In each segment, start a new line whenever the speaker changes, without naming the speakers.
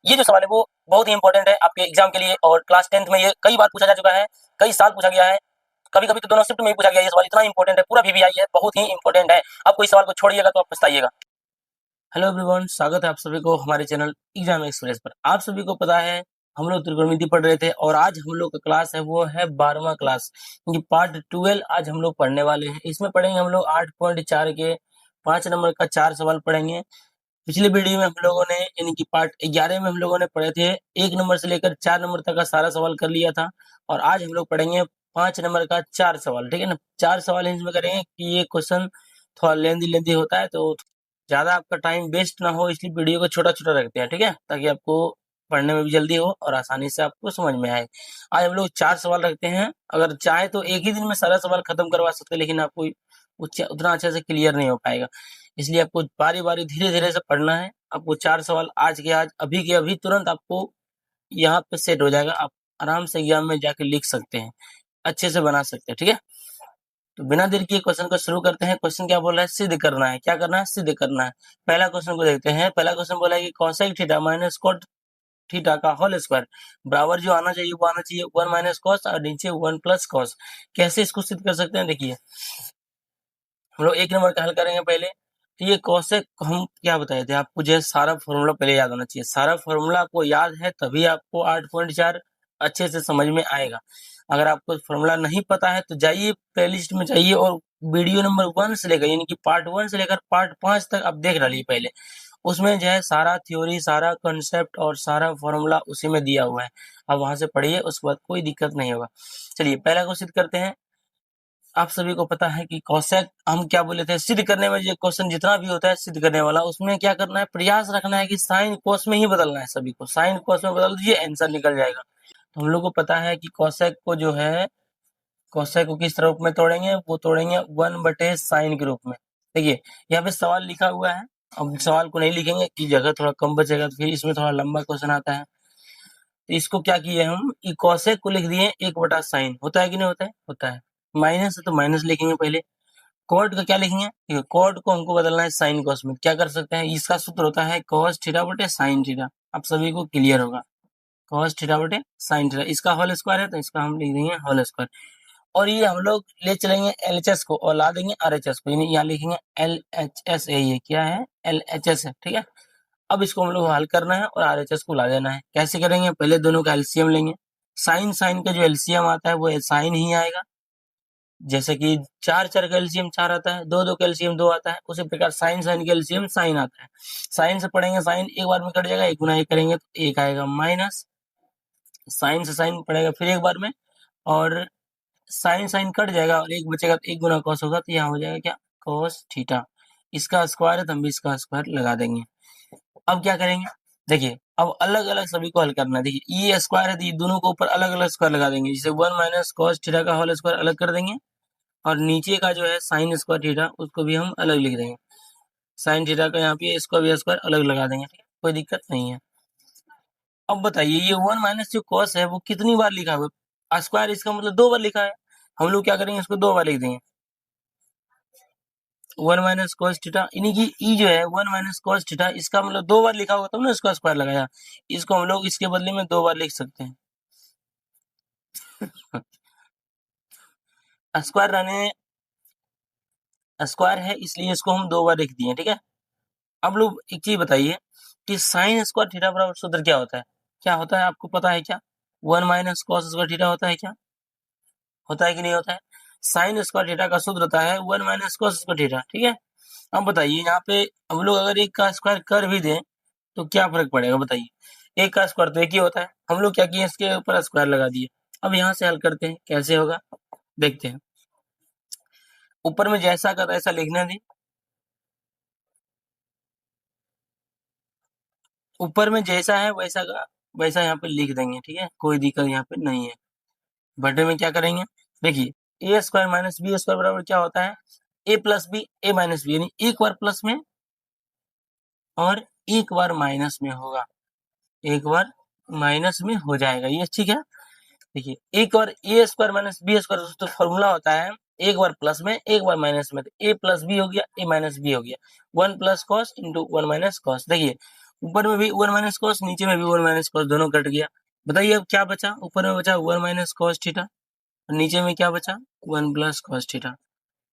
ये जो सवाल है वो बहुत ही इंपॉर्टेंट है आपके एग्जाम के लिए, और क्लास 10th में ये कई बार पूछा जा चुका है, कई साल पूछा गया है, कभी-कभी तो दोनों शिफ्ट में ही पूछा गया है। ये सवाल इतना इंपॉर्टेंट है, पूरा वीवीआई है, बहुत ही इंपॉर्टेंट है। आप कोई सवाल को छोड़िएगा तो आप पछताइएगा। हेलो एवरीवन, स्वागत है आप सभी को हमारे चैनल एग्जाम एक्सप्रेस पर। आप सभी को पता है हम लोग त्रिकोणमिति पढ़ रहे थे, और आज हम लोग का क्लास है वो है 12वां क्लास, क्योंकि पार्ट 12 आज हम लोग पढ़ने वाले हैं। इसमें पढ़ेंगे हम लोग 8.4 के 5 नंबर का 4 सवाल पढ़ेंगे। पिछले वीडियो में हम लोगों ने यानी कि पार्ट 11 में हम लोगों ने पढ़े थे 1 नंबर से लेकर 4 नंबर तक का सारा सवाल कर लिया था, और आज हम लोग पढ़ेंगे 5 नंबर का 4 सवाल, ठीक है ना। 4 सवाल इसमें करेंगे कि ये क्वेश्चन थोड़ा लेंदी होता है, तो ज्यादा आपका टाइम वेस्ट ना हो, इसलिए वीडियो को छोटा छोटा रखते हैं, ठीक है, ताकि आपको पढ़ने में भी जल्दी हो और आसानी से आपको समझ में आए। आज हम लोग 4 सवाल रखते हैं। अगर चाहे तो एक ही दिन में सारा सवाल खत्म करवा सकते हैं, लेकिन आपको उतना अच्छे से क्लियर नहीं हो पाएगा, इसलिए आपको बारी बारी धीरे धीरे से पढ़ना है। आपको 4 सवाल आज के आज अभी के अभी तुरंत आपको यहाँ पे सेट हो जाएगा, आप आराम से एग्जाम में जाके लिख सकते हैं, अच्छे से बना सकते हैं, ठीक है। तो बिना देर किए क्वेश्चन को शुरू करते हैं। क्वेश्चन क्या बोल रहा है, सिद्ध करना है। क्या करना है, सिद्ध करना है। पहला क्वेश्चन को देखते हैं। पहला क्वेश्चन बोला है कि cosec theta minus cot theta का होल स्क्वायर बराबर जो आना चाहिए वो आना चाहिए 1 माइनस कॉस और नीचे 1 प्लस कॉस। कैसे इसको सिद्ध कर सकते हैं, देखिए हम लोग 1 नंबर का हल करेंगे पहले। तो ये cosec हम क्या बताए थे आपको, जो है सारा फॉर्मूला पहले याद होना चाहिए। सारा फॉर्मूला आपको याद है तभी आपको 8.4 अच्छे से समझ में आएगा। अगर आपको फॉर्मूला नहीं पता है तो जाइए प्लेलिस्ट में जाइए और वीडियो नंबर 1 से लेकर यानी कि पार्ट 1 से लेकर पार्ट 5 तक आप देख डालिए पहले। उसमें जो है सारा थ्योरी, सारा कंसेप्ट और सारा फॉर्मूला उसी में दिया हुआ है। आप वहां से पढ़िए, उसके बाद कोई दिक्कत नहीं होगा। चलिए पहला को सिद्ध करते हैं। आप सभी को पता है कि कॉसेक हम क्या बोले थे, सिद्ध करने में ये क्वेश्चन जितना भी होता है सिद्ध करने वाला, उसमें क्या करना है, प्रयास रखना है कि साइन कोस में ही बदलना है। सभी को साइन कोस में बदल दीजिए, आंसर निकल जाएगा। तो हम लोग को पता है कि कॉसेक को जो है, कॉसेक को किस रूप में तोड़ेंगे, वो तोड़ेंगे 1/sin के रूप में। देखिए यहाँ पे सवाल लिखा हुआ है, अब सवाल को नहीं लिखेंगे कि जगह थोड़ा कम बचेगा, तो फिर इसमें थोड़ा लंबा क्वेश्चन आता है। तो इसको क्या किए हम, कॉसेक को लिख दिए 1/sin। होता है कि नहीं होता है, होता है। माइनस है तो माइनस लिखेंगे पहले। कॉट का क्या लिखेंगे, देखिए कॉट को हमको बदलना है साइन कॉस में। क्या कर सकते हैं, इसका सूत्र होता है कॉस थीटा बटे साइन थीटा। आप सभी को क्लियर होगा, कॉस थीटा बटे साइन थीटा। इसका होल स्क्वायर है तो इसका हम लिख देंगे होल स्क्वायर। और ये हम लोग ले चलेंगे एलएचएस को और ला देंगे आरएचएस को, यानी यहाँ लिखेंगे एलएचएस है। ये क्या है, एलएचएस है, ठीक है। अब इसको हम लोग हल करना है और आरएचएस को ला देना है। कैसे करेंगे, पहले दोनों का एलसीएम लेंगे। साइन साइन का जो एलसीएम आता है वो साइन ही आएगा। जैसे कि 4 4 का एलसीएम 4 आता है, 2 2 का एलसीएम 2 आता है, उसी प्रकार साइन साइन का एलसीएम साइन आता है। साइन से पढ़ेंगे, साइन एक बार में कट जाएगा, 1 गुना 1 करेंगे तो 1 आएगा, माइनस साइन से साइन पढ़ेगा फिर एक बार में, और साइन साइन कट जाएगा और 1 बचेगा तो 1 गुना कॉस होगा, तो यहाँ हो जाएगा क्या, कॉस थीटा। इसका स्क्वायर है तो हम भी इसका स्क्वायर लगा देंगे। अब क्या करेंगे, देखिए अब अलग अलग सभी को हल करना है। देखिए ये स्क्वायर है तो ये दोनों को ऊपर अलग अलग स्क्वायर लगा देंगे। जैसे 1 माइनस कॉस थीटा का होल स्क्वायर अलग कर देंगे, और नीचे का जो है साइन स्क्वायर थीटा उसको भी हम अलग लिख देंगे। साइन थीटा का यहाँ पे इसको भी स्क्वायर अलग लगा देंगे, ठीक है, कोई दिक्कत नहीं है। अब बताइए ये 1 माइनस जो कॉस है वो कितनी बार लिखा हुआ है, स्क्वायर इसका मतलब 2 बार लिखा है। हम लोग क्या करेंगे, इसको 2 बार लिख देंगे। 1 माइनस कॉस थीटा यानी कि ई जो है 1 माइनस कॉस थीटा, इसका मतलब 2 बार लिखा होगा तब ना इसका स्क्वायर लगाया। इसको हम लोग इसके बदले में 2 बार लिख सकते हैं। स्क्वायर रहने स्क्वायर है इसलिए इसको हम 2 बार लिख दिए, ठीक है। अब लोग एक चीज बताइए कि साइन स्क्वायर थीटा बराबर सूत्र क्या होता है, क्या होता है आपको पता है क्या, 1 माइनस कॉस स्क्वायर थीटा होता है क्या, होता है कि नहीं होता है। साइन स्क्वायर थीटा का सूत्र होता है 1 माइनस कॉस स्क्वायर थीटा, ठीक है। अब बताइए यहाँ पे हम लोग अगर एक का स्क्वायर कर भी दें तो क्या फर्क पड़ेगा, बताइए। एक का स्क्वायर तो एक ही होता है, हम लोग क्या किए, इसके ऊपर स्क्वायर लगा दिए। अब यहाँ से हल करते हैं, कैसे होगा देखते हैं। ऊपर में जैसा का तैसा लिखना दी, ऊपर में जैसा है वैसा का वैसा यहाँ पे लिख देंगे, ठीक है, कोई दिक्कत यहाँ पे नहीं है। बटे में क्या करेंगे, देखिए ए स्क्वायर माइनस बी स्क्वायर बराबर क्या होता है, ए प्लस बी, ए माइनस बी, यानी एक बार प्लस में और एक बार माइनस में होगा, एक बार माइनस में हो जाएगा, ये ठीक है। देखिए एक बार ए स्क्वायर माइनस बी स्क्वायर तो फॉर्मूला होता है एक बार प्लस में एक बार माइनस में, तो ए प्लस बी हो गया, ए माइनस बी हो गया, 1 plus cos into 1 minus cos. देखिए ऊपर में भी वन माइनस कॉस, नीचे में भी वन माइनस कॉस, दोनों कट गया। बताइए अब क्या बचा, ऊपर में बचा वन माइनस कॉस थीटा और नीचे में क्या बचा, वन प्लस कॉस थीटा।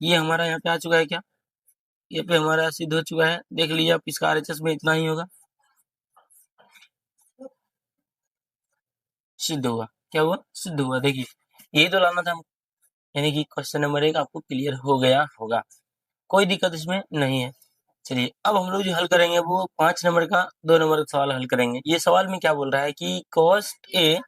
ये हमारा यहाँ पे आ चुका है क्या, ये पे हमारा सिद्ध हो चुका है। देख लीजिए आप, इसका आरएचएस में इतना ही होगा, सिद्ध हुआ। क्या हुआ, सिद्ध हुआ। देखिए यही तो लाना था, यानी कि क्वेश्चन नंबर 1 आपको क्लियर हो गया होगा, कोई दिक्कत इसमें नहीं है। चलिए अब हम लोग जो हल करेंगे वो 5 नंबर का 2 नंबर का सवाल हल करेंगे। ये सवाल में क्या बोल रहा है कि cos a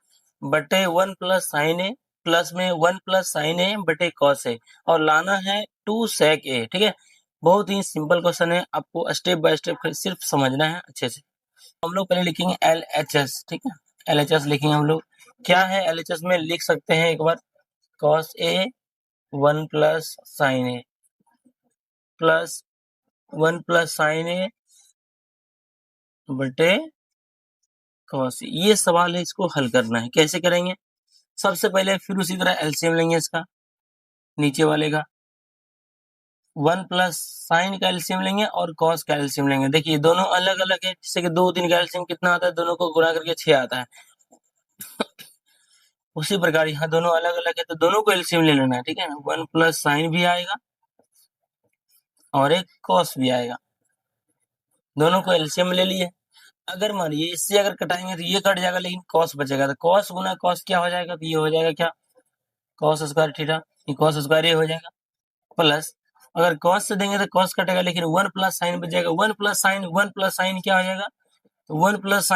बटे 1 प्लस साइन ए प्लस में 1 प्लस साइन ए बटे cos a और लाना है 2 sec a। ठीक है, बहुत ही सिंपल क्वेश्चन है, आपको स्टेप बाय स्टेप सिर्फ समझना है अच्छे से। हम लोग पहले लिखेंगे LHS। ठीक है, LHS लिखेंगे हम लोग। क्या है LHS में, लिख सकते हैं एक बार, cos a 1 plus sine A plus 1 plus sine A बटे cos a। ये सवाल है, इसको हल करना है। कैसे करेंगे, सबसे पहले फिर उसी तरह एलसीएम लेंगे इसका, नीचे वाले का 1 प्लस साइन का एलसीएम लेंगे और cos का एलसीएम लेंगे। देखिए दोनों अलग अलग है, जैसे कि 2 3 का एलसीएम कितना आता है, दोनों को गुणा करके 6 आता है। उसी प्रकार यहाँ दोनों अलग अलग है तो दोनों को एलसीएम ले लेना है। ठीक है, 1 प्लस साइन भी आएगा और एक cos भी आएगा, दोनों को एलसीएम ले लिए। अगर मानिए इससे अगर कटाएंगे तो ये कट जाएगा, लेकिन cos बचेगा, तो cos गुना cos क्या हो जाएगा, तो ये हो जाएगा क्या, cos स्क्वायर थीटा, ये cos स्क्वायर ये हो जाएगा, प्लस अगर cos से देंगे तो cos कटेगा, लेकिन 1 प्लस साइन बच जाएगा। 1 प्लस साइन क्या हो जाएगा, तो 1 प्लस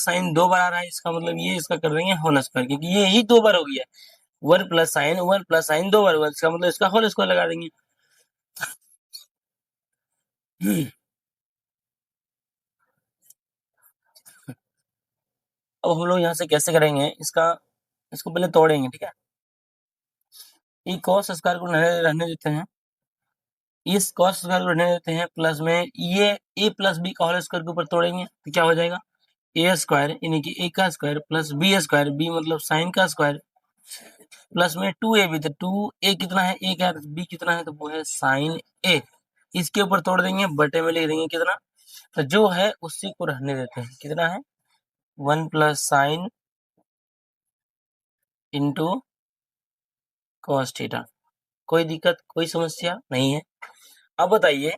साइन 2 बार आ रहा है, इसका मतलब ये इसका कर देंगे होल स्क्वायर, क्योंकि ये ही 2 बार हो गया। 1 प्लस साइन 2 बार हुआ, इसका मतलब इसका होल स्क्वायर लगा देंगे। अब हम लोग यहाँ से कैसे करेंगे इसका, इसको पहले तोड़ेंगे। ठीक है, ये cos स्क्वायर को रहने देते हैं, इस cos स्क्वायर को रहने देते हैं, प्लस में ये a प्लस बी का होल स्क्वायर के ऊपर तोड़ेंगे तो क्या हो जाएगा, ए स्क्वायर यानी कि a का square plus B square, B मतलब साइन का स्क्वायर, प्लस में 2a भी, तो 2a कितना है, a का b कितना है, तो वो है साइन a। इसके ऊपर तोड़ देंगे, बटे में लिख देंगे कितना, तो जो है उसी को रहने देते हैं। कितना है, 1 plus sine into cos theta. कोई दिक्कत, कोई समस्या नहीं है। अब बताइए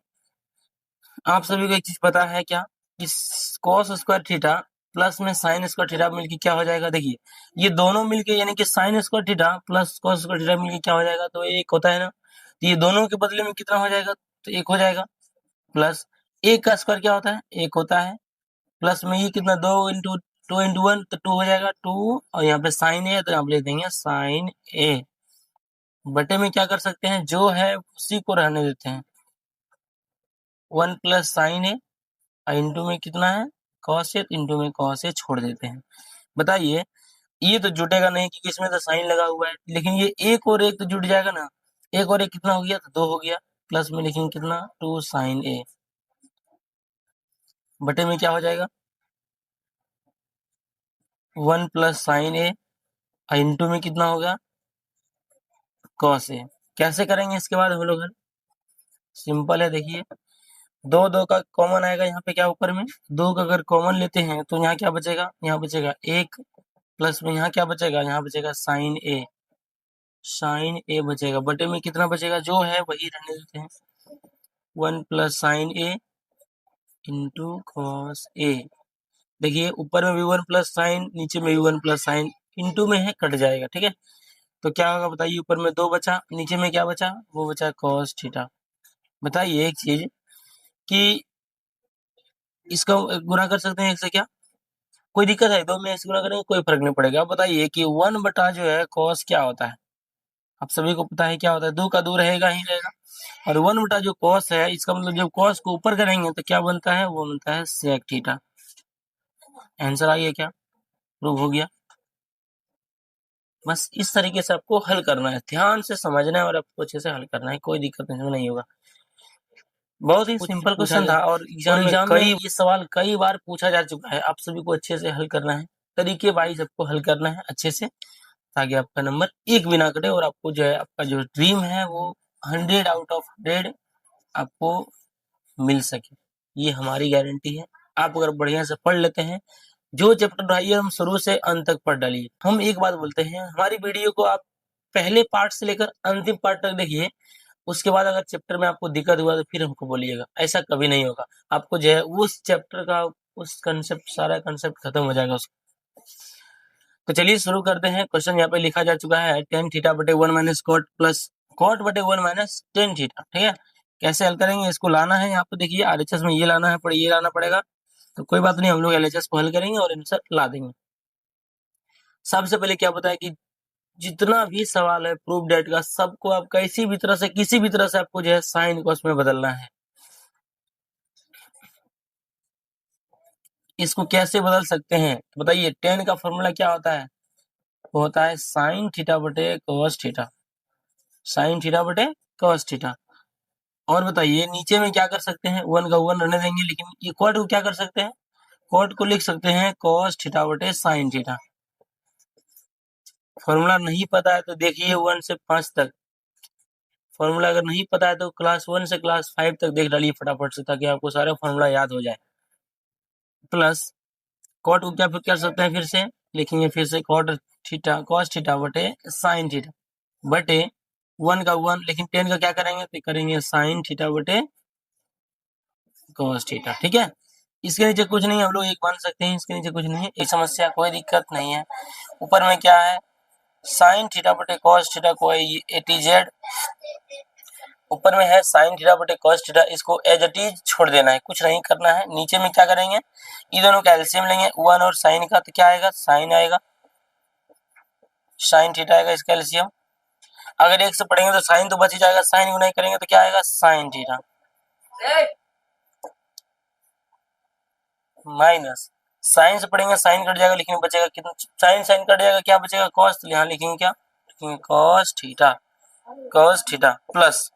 आप सभी को एक चीज पता है क्या, कि cos स्क्वायर थीटा प्लस में साइन स्क्वायर थीटा मिलके क्या हो जाएगा। देखिए ये दोनों मिलके यानी कि sine square theta plus cos square theta मिलके क्या हो जाएगा, तो एक होता है ना, तो ये दोनों के बदले में कितना हो जाएगा, तो एक हो जाएगा, प्लस एक का स्क्वायर क्या होता है, एक होता है, प्लस में ये कितना, 2 इंटू 1 तो 2 हो जाएगा, 2 और यहाँ पे साइन ए तो यहाँ पे लिख देंगे साइन ए, बटे में क्या कर सकते हैं, जो है उसी को रहने देते हैं, 1 प्लस साइन ए इंटू में कितना है, कॉस ए, इंटू में कॉस ए छोड़ देते हैं। बताइए ये तो जुटेगा नहीं क्योंकि इसमें तो साइन लगा हुआ है, लेकिन ये एक और एक तो जुट जाएगा ना, एक और एक कितना हो गया, तो 2 हो गया, प्लस में लिखेंगे कितना, 2 साइन ए, बटे में क्या हो जाएगा, 1 प्लस साइन ए इंटू में कितना होगा, कॉस ए। कैसे करेंगे इसके बाद हम लोग, सिंपल है। देखिए 2 का कॉमन आएगा यहाँ पे, क्या ऊपर में 2 का अगर कॉमन लेते हैं तो यहाँ क्या बचेगा, यहाँ बचेगा 1, प्लस में यहाँ क्या बचेगा, यहाँ बचेगा साइन ए, साइन ए बचेगा, बटे में कितना बचेगा, जो है वही रहने देते हैं, 1 plus sine A into cos A. देखिए ऊपर में भी 1 प्लस साइन, नीचे में भी 1 प्लस साइन, इंटू में है कट जाएगा। ठीक है, तो क्या होगा बताइए, ऊपर में 2 बचा, नीचे में क्या बचा, वो बचा कॉस थीटा। बताइए एक चीज कि इसका गुणा कर सकते हैं एक से क्या, कोई दिक्कत है, 2 में इससे गुणा करेंगे कोई फर्क नहीं पड़ेगा। अब बताइए कि 1 बटा जो है कॉस क्या होता है, आप सभी को पता है क्या होता है, 2 का 2 रहेगा ही रहेगा, और 1 बटा जो कॉस है, इसका मतलब जब कॉस को ऊपर करेंगे तो क्या बनता है, वो बनता है सेक थीटा। आंसर आ गया क्या, प्रूव हो गया। बस इस तरीके से आपको हल करना है, ध्यान से समझना है और आपको अच्छे से हल करना है, कोई दिक्कत नहीं होगा। बहुत ही सिंपल क्वेश्चन था और एग्जाम में ये सवाल कई बार पूछा जा चुका है। आप सभी को अच्छे से हल करना है, तरीके वाइज आपको हल करना है अच्छे से, ताकि आपका नंबर एक भी ना कटे और आपको जो है आपका जो ड्रीम है वो 100 आउट ऑफ 100 आपको मिल सके, ये हमारी गारंटी है। आप अगर बढ़िया से पढ़ लेते हैं, जो चैप्टर पढ़ाइए हम शुरू से अंत तक पढ़ डालिए। हम एक बात बोलते हैं, हमारी वीडियो को आप पहले पार्ट से लेकर अंतिम पार्ट तक देखिए, उसके बाद अगर चैप्टर में आपको दिक्कत हुआ तो फिर हमको बोलिएगा, ऐसा कभी नहीं होगा। आपको जो है उस चैप्टर का उस कंसेप्ट, सारा कंसेप्ट खत्म हो जाएगा उसका। तो चलिए शुरू करते हैं। क्वेश्चन यहाँ पे लिखा जा चुका है tan थीटा बटे 1 माइनस कॉट प्लस कॉट बटे 1 माइनस tan थीटा। ठीक है, कैसे हल करेंगे, इसको लाना है यहाँ पे, देखिए आरएचएस में ये लाना है, पर ये लाना पड़ेगा, तो कोई बात नहीं, हम लोग एलएचएस को हल करेंगे और आंसर ला देंगे। सबसे पहले क्या बताया कि जितना भी सवाल है प्रूफ डेट का, सबको आप किसी भी तरह से, किसी भी तरह से आपको जो है साइन को उसमें बदलना है। इसको कैसे बदल सकते हैं तो बताइए, tan का फॉर्मूला क्या होता है, वो होता है साइन थीटा बटे cos थीटा, साइन थीटा बटे cos थीटा। और बताइए नीचे में क्या कर सकते हैं, 1 का 1 रहने देंगे, लेकिन ये कॉट को क्या कर सकते हैं, कॉट को लिख सकते हैं cos थीटा बटे साइन थीटा। फॉर्मूला नहीं पता है तो देखिए 1 से 5 तक, फॉर्मूला अगर नहीं पता है तो क्लास 1 से क्लास 5 तक देख डालिए फटाफट से, ताकि आपको सारे फॉर्मूला याद हो जाए। प्लस कॉट को क्या कर सकते हैं, फिर से लिखेंगे, फिर से कॉट थीटा cos थीटा बटे साइन थीटा बटे 1 का 1, लेकिन tan का क्या करेंगे, तो करेंगे साइन थीटा बटे cos थीटा। ठीक है, इसके नीचे कुछ नहीं, हम लोग एक मान सकते हैं, इसके नीचे कुछ नहीं है, एक समस्या, कोई दिक्कत नहीं है। ऊपर में क्या है, साइन थीटा बटे cos थीटा को ए टी जेड, ऊपर में है साइन थीटा बटे cos थीटा, इसको एज इट इज छोड़ देना है, कुछ नहीं करना है। नीचे में क्या करेंगे, ये दोनों का एलसीएम लेंगे, 1 और साइन का, तो क्या आएगा, साइन आएगा, साइन थीटा आएगा इसका एलसीएम। अगर एक से पढ़ेंगे तो साइन तो बच ही जाएगा, साइन गुना करेंगे तो क्या आएगा, साइन थीटा माइनस साइन से पढ़ेंगे साइन कट जाएगा, लेकिन बचेगा कितना, साइन साइन कट जाएगा, क्या बचेगा, कॉस, तो यहाँ लिखेंगे क्या, लिखेंगे कॉस थीटा प्लस,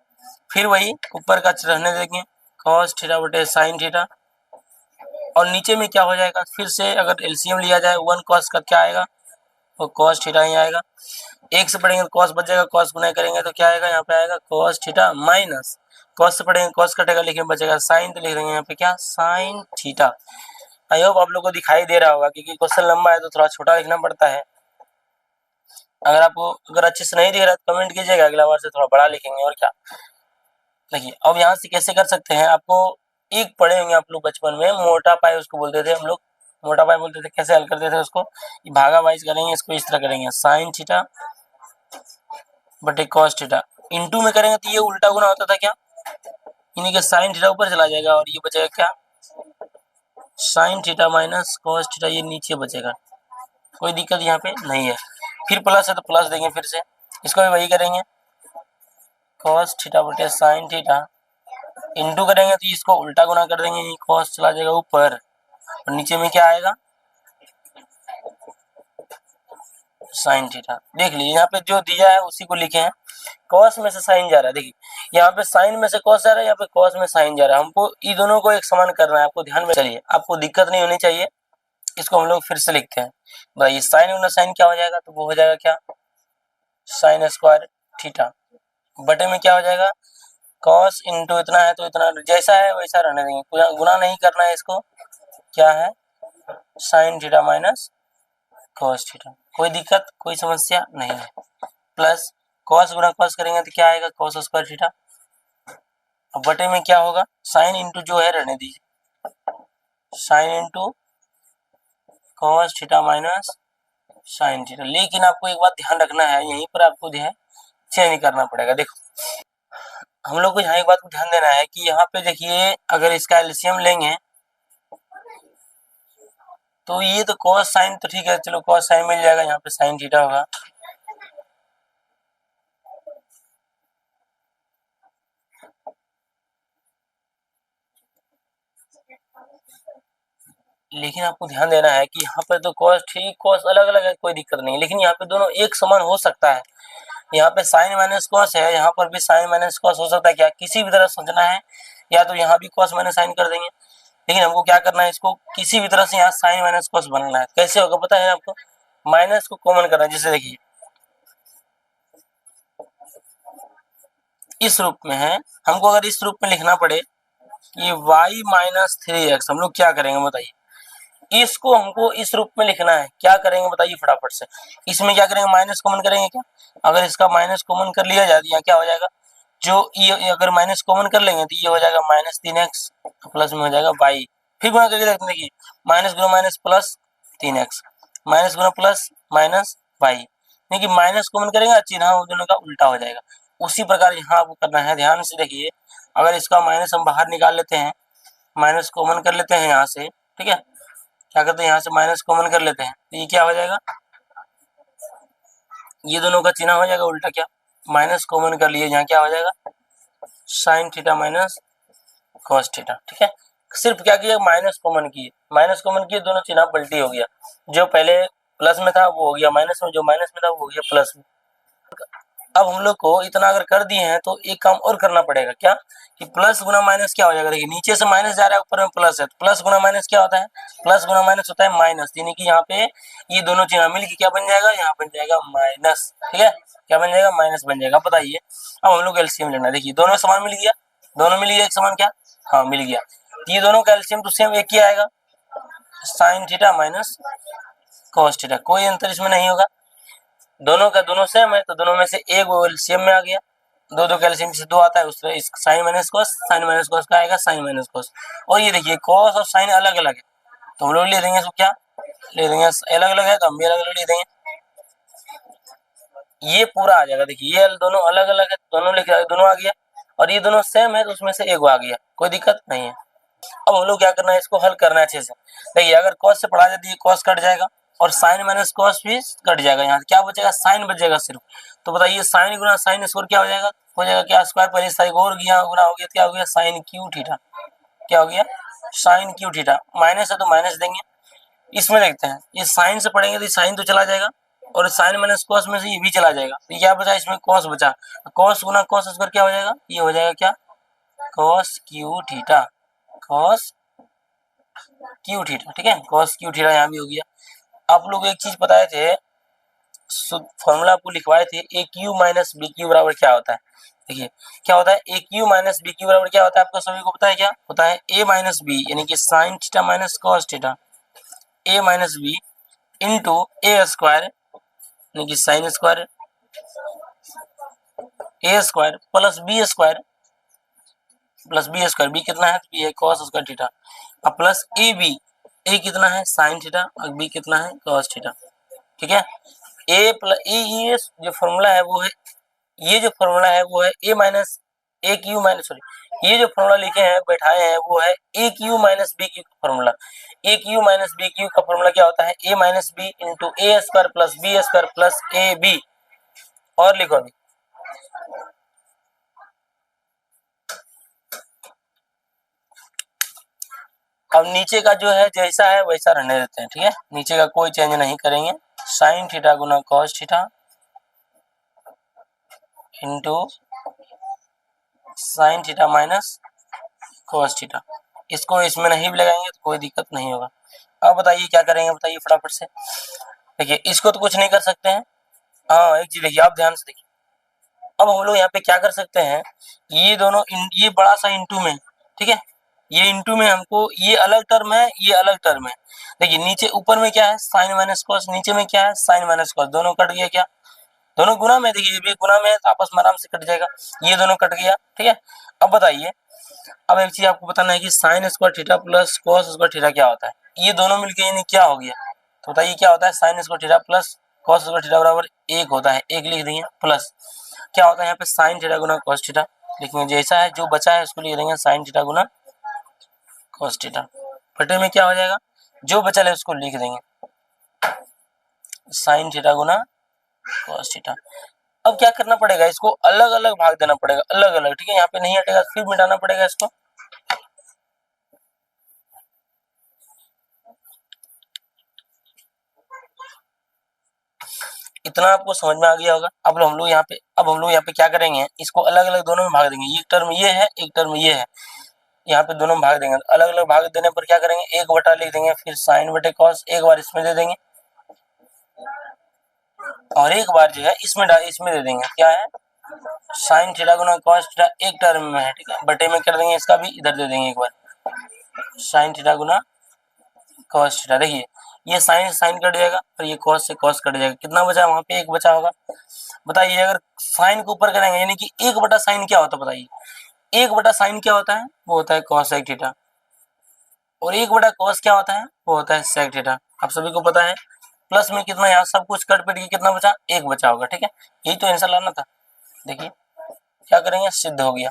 फिर वही ऊपर का रहने देंगे कॉस थीटा बटे साइन थीटा, और नीचे में क्या हो जाएगा, फिर से अगर एलसीएम लिया जाए 1 कॉस का क्या आएगा, वो कॉस थीटा ही आएगा। एक से पढ़ेंगे तो कॉस बच जाएगा, कॉस गुना करेंगे तो क्या आएगा, यहाँ पे आएगा कॉस थीटा माइनस, कॉस से पढ़ेंगे कॉस कटेगा, लेकिन बचेगा साइन, तो लिख देंगे यहाँ पे क्या, साइन थीटा। आई होप आप लोग को दिखाई दे रहा होगा, क्योंकि क्वेश्चन लंबा है तो थोड़ा छोटा लिखना पड़ता है। अगर आपको अगर अच्छे से नहीं दिख रहा तो कमेंट कीजिएगा, अगला बार से थोड़ा बड़ा लिखेंगे, और क्या। देखिए अब यहाँ से कैसे कर सकते हैं, आपको एक पढ़े होंगे आप लोग बचपन में, मोटा पाई उसको बोलते थे हम लोग, मोटा पाई बोलते थे। कैसे हल करते थे उसको, भागा वाइज करेंगे, इसको इस तरह करेंगे, साइन थीटा बटे कॉस थीटा, इंटू में करेंगे तो ये उल्टा गुना होता था क्या, यानी कि साइन थीटा ऊपर चला जाएगा और ये बचेगा क्या, sign theta minus cos theta, ये नीचे बचेगा, कोई दिक्कत यहाँ पे नहीं है। फिर प्लस है तो प्लस देंगे, फिर से इसको भी वही करेंगे, कॉस थीटा बटे साइन थीटा, इंटू करेंगे तो इसको उल्टा गुना कर देंगे, ये कॉस चला जाएगा ऊपर, और नीचे में क्या आएगा, साइन थीटा। देख लीजिए यहाँ पे जो दिया है उसी को लिखे हैं, कॉस में से साइन जा रहा है, देखिए यहाँ पे साइन में से कॉस जा रहा है, यहाँ पे कॉस में साइन जा रहा है, हमको ये दोनों को एक समान करना है, आपको ध्यान में, चलिए आपको दिक्कत नहीं होनी चाहिए। इसको हम लोग फिर से लिखते हैं, भाई साइन गुना साइन क्या हो जाएगा, तो वो हो जाएगा क्या, साइन स्क्वायर थीटा बटे में क्या हो जाएगा, कॉस इंटू इतना है तो इतना, जैसा है वैसा रहने देंगे, गुना नहीं करना है इसको, क्या है, sign theta minus cos theta, कोई दिक्कत कोई समस्या नहीं है। प्लस कॉस गुना कॉस करेंगे तो क्या आएगा, कॉस स्क्वायर थीटा, अब बटे में क्या होगा, साइन इंटू जो है रहने दीजिए, sine into cos theta minus sine theta. लेकिन आपको एक बात ध्यान रखना है, यहीं पर आपको जो है चेंज करना पड़ेगा। देखो हम लोग को यहाँ एक बात को ध्यान देना है कि यहाँ पे देखिए अगर इसका एलसीएम लेंगे तो ये तो कॉस साइन तो ठीक है, चलो कॉस साइन मिल जाएगा, यहाँ पे साइन थीटा होगा, लेकिन आपको ध्यान देना है कि यहाँ पर तो कॉस ठीक कॉस अलग अलग है, कोई दिक्कत नहीं, लेकिन यहाँ पे दोनों एक समान हो सकता है। यहाँ पे साइन माइनस कॉस है, यहाँ पर भी साइन माइनस कॉस हो सकता है, क्या किसी भी तरह समझना है, या तो यहाँ भी कॉस माइनस साइन कर देंगे, लेकिन हमको क्या करना है, इसको किसी भी तरह से यहाँ साइन माइनस कॉस बनाना है। कैसे होगा पता है आपको, माइनस को कॉमन करना है, जैसे देखिए इस रूप में है, हमको अगर इस रूप में लिखना पड़े ये y माइनस 3x हम लोग क्या करेंगे बताइए, इसको हमको इस रूप में लिखना है, क्या करेंगे बताइए फटाफट से। इसमें क्या करेंगे, माइनस कॉमन करेंगे क्या, अगर इसका माइनस कॉमन कर लिया जाए तो यहाँ क्या हो जाएगा, जो ये अगर माइनस कॉमन कर लेंगे तो ये हो जाएगा -3x प्लस में हो जाएगा y, फिर गुणा करके देखते हैं, देखिए माइनस गुना माइनस प्लस 3x, माइनस गुना प्लस माइनस y, यानी कि माइनस कॉमन करेंगे चिन्ह दोनों का उल्टा हो जाएगा। उसी प्रकार यहाँ आपको करना है, ध्यान से देखिए, अगर इसका माइनस हम बाहर निकाल लेते हैं, माइनस कॉमन कर लेते हैं यहाँ से, ठीक है, क्या करते हैं यहाँ से माइनस कॉमन कर लेते हैं तो ये क्या हो जाएगा, ये दोनों का चिन्ह हो जाएगा उल्टा, क्या माइनस कॉमन कर लिए, यहाँ क्या हो जाएगा sign theta minus cos theta, ठीक है। सिर्फ क्या किया, माइनस कॉमन किए, माइनस कॉमन किए, दोनों चिन्ह पलटी हो गया, जो पहले प्लस में था वो हो गया माइनस में, जो माइनस में था वो हो गया प्लस में। अब हम लोग को इतना अगर कर दिए हैं तो एक काम और करना पड़ेगा, क्या कि प्लस गुना माइनस क्या हो जाएगा, देखिए नीचे से माइनस जा रहा है, ऊपर में प्लस है, तो प्लस गुना माइनस क्या होता है, प्लस गुना माइनस होता है माइनस, यानी कि यहाँ पे ये दोनों चिन्ह मिलकर क्या बन जाएगा, यहाँ बन जाएगा माइनस, ठीक है, क्या बन जाएगा माइनस बन जाएगा। बताइए अब हम लोग एलसीएम लेना, देखिए दोनों समान मिल गया, दोनों मिल गया एक समान, क्या हाँ मिल गया, ये दोनों का एलसीएम तो सेम एक ही आएगा, sign theta minus cos theta, कोई अंतर इसमें नहीं होगा, दोनों का दोनों सेम है तो दोनों में से एक वो एलसीएम में आ गया, दो दो कैल्शियम से दो आता है, उसमें इस sine minus cos, sine minus cos का आएगा साइन माइनस कॉस, और ये देखिए कॉस और साइन अलग अलग है तो हम लोग ले देंगे इसको, क्या ले देंगे अलग अलग है तो हम भी अलग अलग ले देंगे, ये पूरा आ जाएगा। देखिए ये दोनों अलग अलग है, दोनों लिख दोनों आ गया, और ये दोनों सेम है तो उसमें से एक आ गया, कोई दिक्कत नहीं है। अब हम लोग क्या करना है, इसको हल करना है अच्छे से। देखिए अगर कॉस से पढ़ा जाती है कॉस कट जाएगा, और साइन माइनस कॉस भी कट जाएगा, यहाँ क्या बचेगा साइन बचेगा सिर्फ, तो बताइए साइन गुना साइन स्क्वायर क्या हो जाएगा क्या स्क्वायर, पहले साइन और गया गुना हो गया, क्या हो गया साइन क्यू थीटा, क्या हो गया साइन क्यू थीटा, माइनस है तो माइनस देंगे। इसमें देखते हैं, ये साइन से पढ़ेंगे तो साइन तो चला जाएगा, और साइन माइनस कॉस में से ये भी चला जाएगा, तो क्या बचा इसमें कॉस बचा, कॉस गुना कॉस स्क्वायर क्या हो जाएगा, ये हो जाएगा क्या cos Q theta, cos Q theta, ठीक है, कॉस क्यू थीटा यहाँ भी हो गया। आप लोग एक चीज बताए थे, फॉर्मूला आपको लिखवाए थे, ए क्यू माइनस बी क्यू बराबर क्या होता है, देखिए क्या होता है A Q minus B Q बराबर क्या होता है, आपको सभी को पता है, क्या होता है ए माइनस बी यानी कि sine theta minus cos theta, A minus B into A square यानी कि sine square, A square plus B square, plus B square, B कितना है तो बी है कॉस स्क्वायर थीटा, अब प्लस ए बी, ए कितना है साइन थीटा और बी कितना है कॉस थीटा, ठीक है। ए प्लस ये जो फॉर्मूला है वो है, ये जो फॉर्मूला है वो है A minus A Q minus sorry, ये जो फॉर्मूला लिखे हैं बैठाए हैं वो है A Q minus B Q का formula. A Q minus B Q का फॉर्मूला क्या होता है, A minus B into A square plus B square plus A B, और लिखो अभी, अब नीचे का जो है जैसा है वैसा रहने देते हैं, ठीक है, नीचे का कोई चेंज नहीं करेंगे, साइन थीटा गुना cos theta into sine theta minus cos theta, इसको इसमें नहीं भी लगाएंगे तो कोई दिक्कत नहीं होगा। अब बताइए क्या करेंगे, बताइए फटाफट से। देखिए इसको तो कुछ नहीं कर सकते हैं, हाँ एक चीज देखिए आप ध्यान से देखिए, अब हम लोग यहाँ पे क्या कर सकते हैं, ये दोनों ये बड़ा सा इंटू में, ठीक है, ये इंटू में हमको ये अलग टर्म है ये अलग टर्म है, देखिए नीचे ऊपर में क्या है साइन माइनस कॉस, नीचे में क्या है साइन माइनस कॉस, दोनों कट गया, क्या दोनों गुना में, देखिए ये भी गुना में है तो आपस में आराम से कट जाएगा, ये दोनों कट गया, ठीक है। अब बताइए, अब एक चीज आपको बताना है कि sine square theta plus cos square theta क्या होता है, ये दोनों मिलके यानी क्या हो गया, तो बताइए क्या होता है sine square theta plus cos square theta बराबर एक होता है, एक लिख देंगे, प्लस क्या होता है यहाँ पे साइन थीटा गुना कॉस थीटा, लेकिन जैसा है जो बचा है उसको लिख देंगे साइन थीटा गुना कॉस थीटा, बटे में क्या हो जाएगा जो बचा है उसको लिख देंगे साइन थीटा गुना कॉस थीटा। अब क्या करना पड़ेगा, इसको अलग अलग भाग देना पड़ेगा, अलग अलग, ठीक है, यहाँ पे नहीं हटेगा फिर मिटाना पड़ेगा इसको। इतना आपको समझ में आ गया होगा। अब हम लोग यहाँ पे क्या करेंगे, इसको अलग अलग दोनों में भाग देंगे, एक टर्म ये है एक टर्म ये है, यहाँ पे दोनों में भाग देंगे, अलग अलग भाग देने पर क्या करेंगे एक बटा लिख देंगे, फिर साइन बटे कॉस एक बार इसमें दे देंगे, और एक बार जो है इसमें दे देंगे, क्या है साइन थीटा गुना कॉस थीटा एक टर्म में है, ठीक है, बटे में कर देंगे, इसका भी इधर दे देंगे एक बार, साइन थीटा गुना कॉस थीटा। देखिए ये साइन साइन कट जाएगा और ये कॉस से कॉस कट जाएगा, कितना बचा वहां पे, एक बचा होगा। बताइए अगर साइन को ऊपर करेंगे यानी कि एक बटा साइन क्या होता है बताइए, एक बटा साइन क्या होता है, वो होता है कॉस सेक थीटा, और एक बटा कॉस क्या होता है, वो होता है सेक थीटा, आप सभी को पता है। प्लस में कितना, यहाँ सब कुछ कट पिट के कितना बचा, एक बचा होगा, ठीक है, यही तो आंसर लाना था। देखिए क्या करेंगे, सिद्ध हो गया।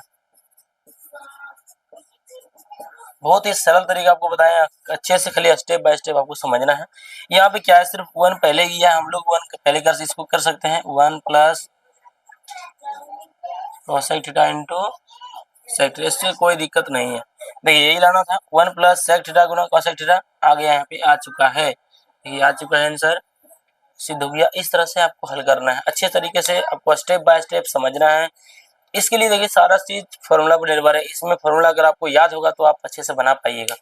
बहुत ही सरल तरीका आपको बताया, अच्छे से खाली स्टेप बाय स्टेप आपको समझना है। यहाँ पे क्या है, सिर्फ वन पहले किया, हम लोग वन पहले कर इसको कर सकते हैं, one plus cosec theta into sec theta, इससे कोई दिक्कत नहीं है। देखिए यही लाना था, वन प्लस सेक थीटा गुना कोसेक थीटा आ गया, यहाँ पे आ चुका है, ये आ चुका है आंसर, सिद्ध हो गया। इस तरह से आपको हल करना है, अच्छे तरीके से आपको स्टेप बाय स्टेप समझना है। इसके लिए देखिए सारा चीज फॉर्मूला पर निर्भर है, इसमें फॉर्मूला अगर आपको याद होगा तो आप अच्छे से बना पाइएगा।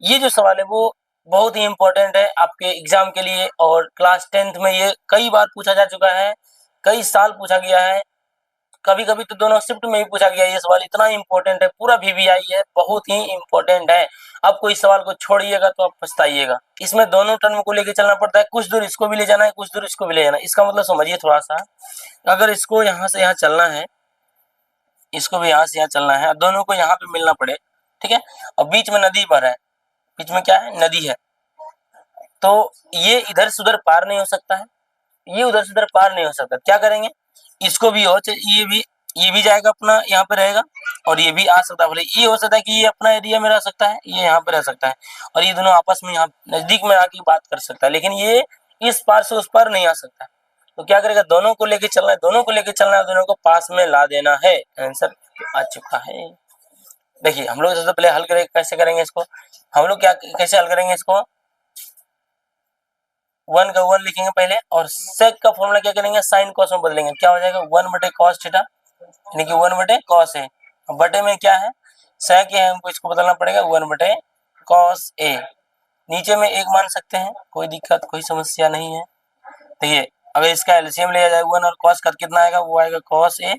ये जो सवाल है वो बहुत ही इंपॉर्टेंट है आपके एग्जाम के लिए, और क्लास 10th में ये कई बार पूछा जा चुका है, कई साल पूछा गया है, कभी कभी तो दोनों शिफ्ट में भी पूछा गया है। ये सवाल इतना इंपॉर्टेंट है, पूरा वीवीआई है, बहुत ही इंपॉर्टेंट है। आपको इस सवाल को छोड़िएगा तो आप पछताइएगा। इसमें दोनों टर्म को लेके चलना पड़ता है, कुछ दूर इसको भी ले जाना है, कुछ दूर इसको भी ले जाना है। इसका मतलब समझिए थोड़ा सा, अगर इसको यहाँ से यहाँ चलना है, इसको भी यहाँ से यहाँ चलना है, दोनों को यहाँ पे मिलना पड़े, ठीक है, और बीच में नदी पर है, बीच में क्या है, नदी है, तो ये इधर से उधर पार नहीं हो सकता है, ये उधर से उधर पार नहीं हो सकता, क्या करेंगे, इसको भी हो, ये भी जाएगा अपना यहाँ पे रहेगा, और ये भी आ सकता है, बोले ये हो सकता है कि ये अपना एरिया में रह सकता है, ये यहाँ पे रह सकता है, और ये दोनों आपस में यहाँ नजदीक में आके बात कर सकता है, लेकिन ये इस पार से उस पार नहीं आ सकता। तो क्या करेगा, दोनों को लेके चलना है, दोनों को लेके चलना है, दोनों को पास में ला देना है, आंसर आ चुका है। देखिए हम लोग सबसे पहले हल करेंगे, कैसे करेंगे इसको, हम लोग क्या कैसे हल करेंगे इसको, वन का वन लिखेंगे पहले, और सेक का फॉर्मूला क्या करेंगे, साइन कॉस में बदलेंगे, क्या हो जाएगा, वन बटे कॉस थीटा, यानी कि वन बटे कॉस है, बटे में क्या है, सेक है, हमको इसको बदलना पड़ेगा, वन बटे कॉस ए, नीचे में एक मान सकते हैं, कोई दिक्कत कोई समस्या नहीं है। देखिए अगर इसका एलसीएम लिया जाए, वन और कॉस का कितना आएगा, वो आएगा कॉस ए,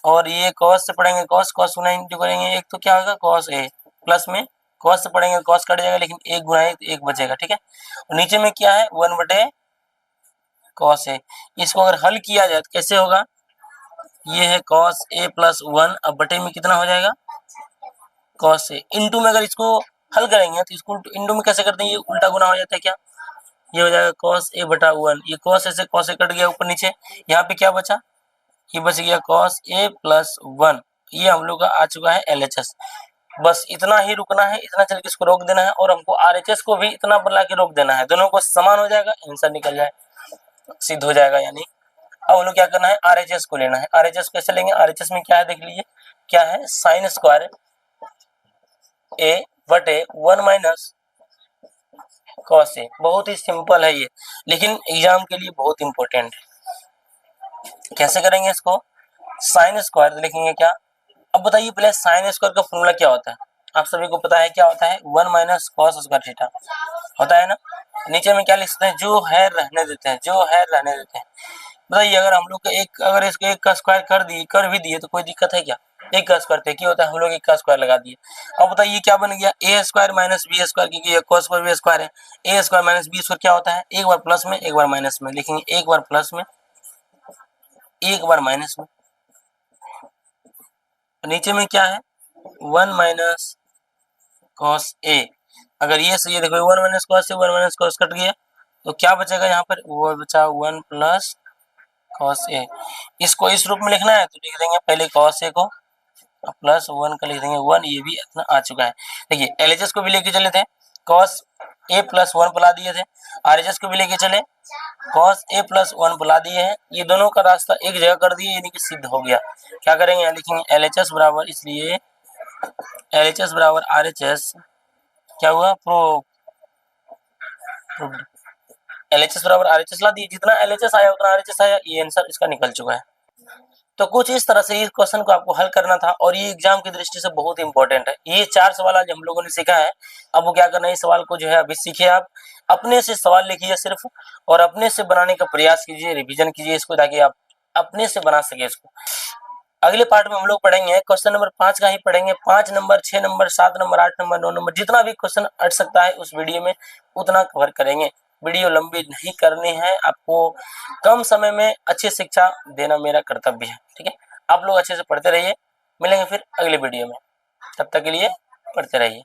और ये कॉस से पढ़ेंगे कॉस, कॉस गुना इंटू करेंगे, एक तो क्या होगा कॉस ए, प्लस में कॉस से पढ़ेंगे कॉस कट जाएगा, लेकिन एक गुना एक बचेगा, ठीक है, और नीचे में क्या है, वन बटे कॉस ए। इसको अगर हल किया जाए तो कैसे होगा, ये है कॉस ए प्लस वन, अब बटे में कितना हो जाएगा, कॉस ए, इंटू में अगर इसको हल करेंगे तो इसको इंटू में कैसे करते हैं, ये उल्टा गुना हो जाता है, क्या ये हो जाएगा कॉस ए बटा वन, ये कॉस ए से कॉस ए कट गया ऊपर नीचे, यहाँ पे क्या बचा, ये बच गया कॉस ए प्लस वन, ये हम लोग का आ चुका है एलएचएस। बस इतना ही रुकना है, इतना चल के इसको रोक देना है, और हमको आरएचएस को भी इतना बुला के रोक देना है, दोनों को समान हो जाएगा, आंसर निकल जाए, सिद्ध हो जाएगा। यानी अब हम लोग क्या करना है, आरएचएस को लेना है। आरएचएस कैसे लेंगे, आरएचएस में क्या है देख लीजिए, क्या है, साइन स्क्वायर ए बटे वन माइनस कॉस ए, बहुत ही सिंपल है ये, लेकिन एग्जाम के लिए बहुत इंपॉर्टेंट है। कैसे करेंगे इसको, साइन स्क्वायर लिखेंगे क्या, अब बताइए पहले साइन स्क्वायर का फॉर्मूला क्या होता है, आप सभी को पता है क्या होता है, one minus cos square theta होता है ना। नीचे में क्या लिख सकते हैं, जो है रहने देते हैं, जो है रहने देते हैं। बताइए अगर हम लोग एक, अगर इसको एक का स्क्वायर कर भी दिए तो कोई दिक्कत है क्या, एक का स्क्वायर थे क्या होता है, हम लोग एक का स्क्वायर लगा दिए। अब बताइए क्या बन गया, ए स्क्वायर माइनस बी स्क्वायर, क्योंकि ये कॉस स्क्वायर बी स्क्वायर है, ए स्क्वायर माइनस बी स्क्वायर क्या होता है, एक बार प्लस में एक बार माइनस में, लिखेंगे एक बार प्लस में एक बार माइनस में, नीचे में क्या है, वन माइनस कॉस ए, अगर ये सही है, देखो वन माइनस कॉस से वन माइनस कॉस कट गया, तो क्या बचेगा यहाँ पर, वो बचा वन प्लस कॉस ए। इसको इस रूप में लिखना है तो लिख देंगे पहले कॉस ए को, प्लस वन का लिख देंगे वन, ये भी अपना आ चुका है। देखिए एलएचएस को भी लेके चले थे, कॉस ए प्लस वन बुला दिए थे, आरएचएस को भी लेके चले, कॉस ए प्लस वन बुला दिए हैं, ये दोनों का रास्ता एक जगह कर दिए, यानी कि सिद्ध हो गया। क्या करेंगे, यहाँ लिखेंगे एलएचएस बराबर, इसलिए एलएचएस बराबर आरएचएस, क्या हुआ, प्रूव्ड, एलएचएस बराबर आरएचएस ला दिए, जितना एलएचएस आया उतना आरएचएस आया, ये आंसर इसका निकल चुका है। तो कुछ इस तरह से इस क्वेश्चन को आपको हल करना था, और ये एग्जाम की दृष्टि से बहुत इंपॉर्टेंट है। ये चार सवाल आज हम लोगों ने सीखा है, अब वो क्या करना है, इस सवाल को जो है अभी सीखिए, आप अपने से सवाल लिखिए सिर्फ, और अपने से बनाने का प्रयास कीजिए, रिवीजन कीजिए इसको, ताकि आप अपने से बना सके इसको। अगले पार्ट में हम लोग पढ़ेंगे क्वेश्चन नंबर 5 का ही पढ़ेंगे। 5 number, 6 number, 7 number, 8 number, 9 number, जितना भी क्वेश्चन अट सकता है उस वीडियो में उतना कवर करेंगे। वीडियो लंबी नहीं करनी है, आपको कम समय में अच्छी शिक्षा देना मेरा कर्तव्य है। ठीक है, आप लोग अच्छे से पढ़ते रहिए, मिलेंगे फिर अगले वीडियो में, तब तक के लिए पढ़ते रहिए।